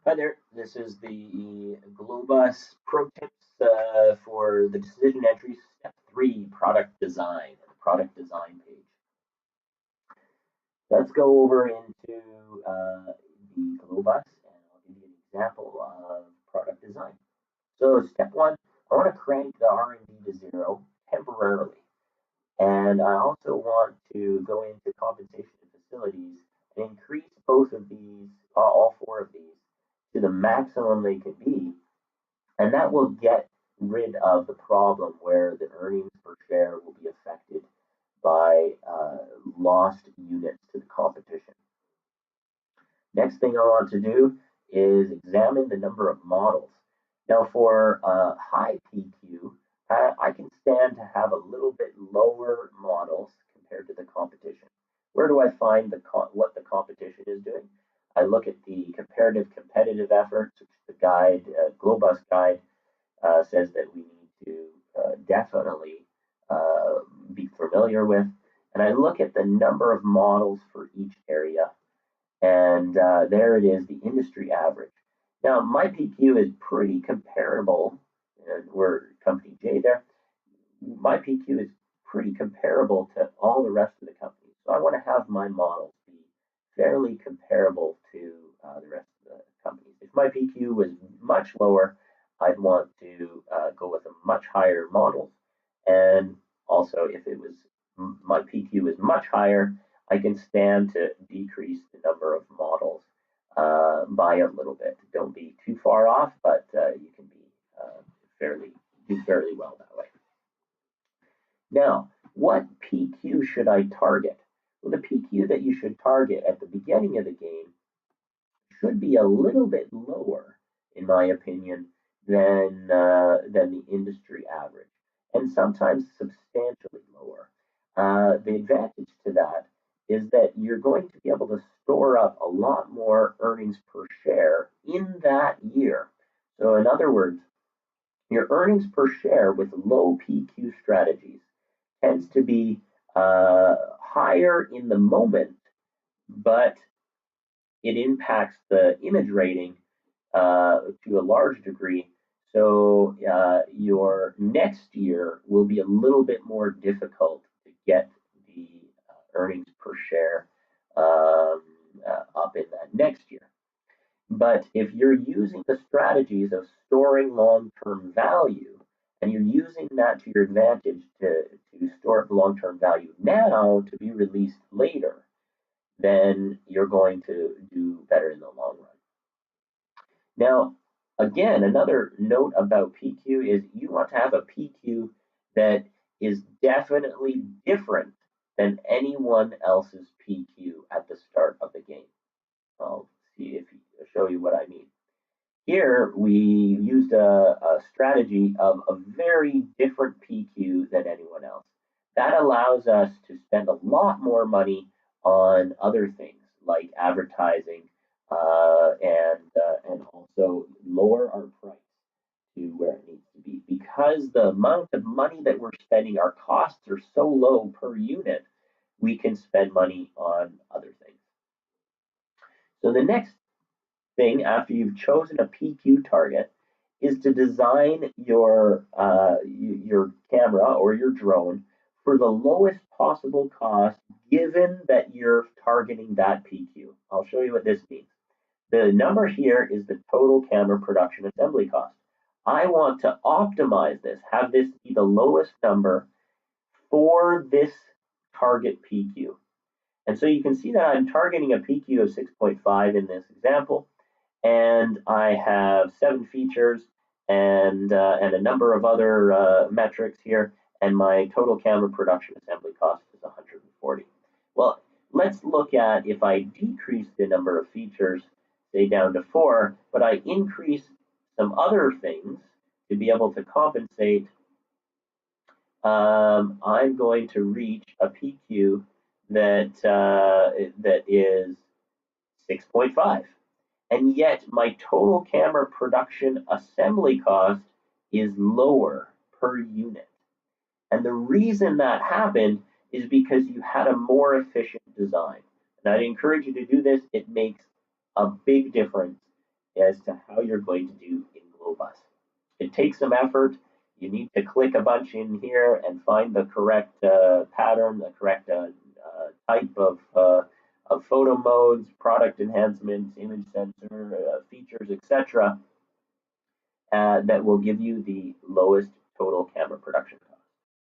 Hi there, this is the Glo-Bus Pro Tips for the decision entry step 3 product design, the product design page. Let's go over into the Glo-Bus and I'll give you an example of product design. So step 1, I want to crank the R&D to 0 temporarily. And I also want to go into compensation and facilities and increase both of these, all four of these, to the maximum they can be, and that will get rid of the problem where the earnings per share will be affected by lost units to the competition. Next thing I want to do is examine the number of models. Now for high PQ, I can stand to have a little bit lower models compared to the competition. Where do I find what the competition is doing? I look at the comparative competitive efforts, which the guide, Glo-Bus guide, says that we need to definitely be familiar with. And I look at the number of models for each area, and there it is, the industry average. Now, my PQ is pretty comparable, and we're company J there. My PQ is pretty comparable to all the rest of the companies. So I want to have my models be fairly comparable to the rest of the companies. If my PQ was much lower, I'd want to go with a much higher model. And also, if it was my PQ is much higher, I can stand to decrease the number of models by a little bit. Don't be too far off, but you can be fairly do fairly well that way. Now, what PQ should I target? Well, the PQ that you should target at the beginning of the game should be a little bit lower, in my opinion, than the industry average, and sometimes substantially lower. The advantage to that is that you're going to be able to store up a lot more earnings per share in that year. So, in other words, your earnings per share with low PQ strategies tends to be higher in the moment, but it impacts the image rating to a large degree. So your next year will be a little bit more difficult to get the earnings per share up in that next year. But if you're using the strategies of storing long-term value and you're using that to your advantage to store long-term value now to be released later, then you're going to do better in the long run. Now, again, another note about PQ is you want to have a PQ that is definitely different than anyone else's PQ at the start of the game. I'll see if show you what I mean. Here we used a strategy of a very different PQ than anyone else. That allows us to spend a lot more money on other things like advertising and also lower our price to where it needs to be because the amount of money that we're spending, our costs are so low per unit, we can spend money on other things. So the next thing after you've chosen a PQ target is to design your camera or your drone for the lowest possible cost given that you're targeting that PQ. I'll show you what this means. The number here is the total camera production assembly cost. I want to optimize this, have this be the lowest number for this target PQ. And so you can see that I'm targeting a PQ of 6.5 in this example, and I have 7 features and a number of other metrics here, and my total camera production assembly cost is 140. Well, let's look at if I decrease the number of features, say down to 4, but I increase some other things to be able to compensate. I'm going to reach a PQ that is 6.5. And yet my total camera production assembly cost is lower per unit. And the reason that happened is because you had a more efficient design. And I'd encourage you to do this. It makes a big difference as to how you're going to do in Glo-Bus. It takes some effort. You need to click a bunch in here and find the correct pattern, the correct type of photo modes, product enhancements, image sensor, features, etc., that will give you the lowest total camera production